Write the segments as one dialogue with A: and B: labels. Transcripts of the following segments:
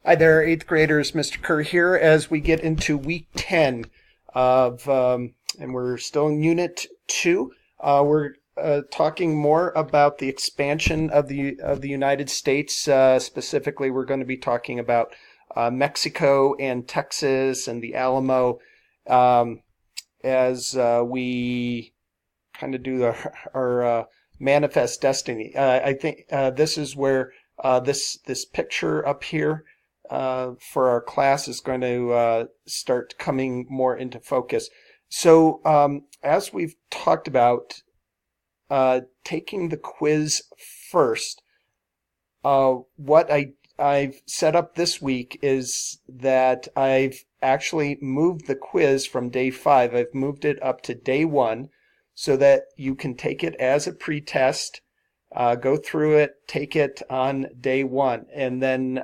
A: Hi there, eighth graders. Mr. Kerr here as we get into week 10 and we're still in unit 2. We're talking more about the expansion of the United States. Specifically, we're going to be talking about Mexico and Texas and the Alamo as we kind of do our manifest destiny. I think this is where this picture up here for our class is going to start coming more into focus. So as we've talked about, taking the quiz first, what I've set up this week is that I've actually moved the quiz from day 5. I've moved it up to day 1 so that you can take it as a pretest, go through it, take it on day 1, and then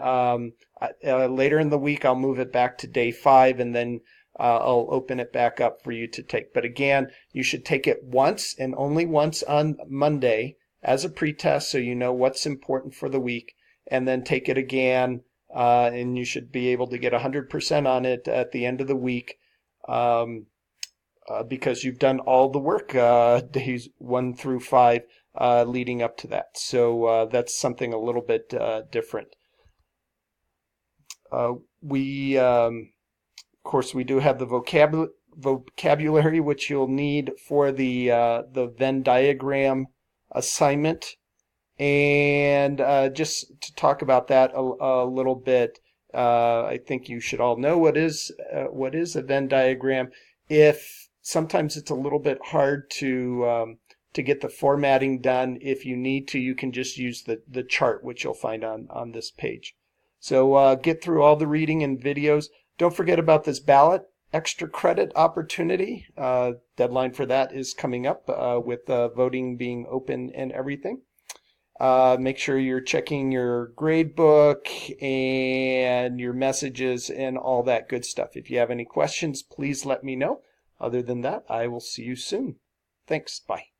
A: later in the week I'll move it back to day 5, and then I'll open it back up for you to take. But again, you should take it once and only once on Monday as a pretest so you know what's important for the week, and then take it again, and you should be able to get 100% on it at the end of the week because you've done all the work days 1 through 5 leading up to that. So that's something a little bit different. Of course, we do have the vocabulary, which you'll need for the Venn diagram assignment. And just to talk about that a little bit, I think you should all know what is a Venn diagram. If sometimes it's a little bit hard to get the formatting done, if you need to, you can just use the chart, which you'll find on this page. So get through all the reading and videos. Don't forget about this ballot extra credit opportunity. Deadline for that is coming up with voting being open and everything. Make sure you're checking your grade book and your messages and all that good stuff. If you have any questions, please let me know. Other than that, I will see you soon. Thanks. Bye.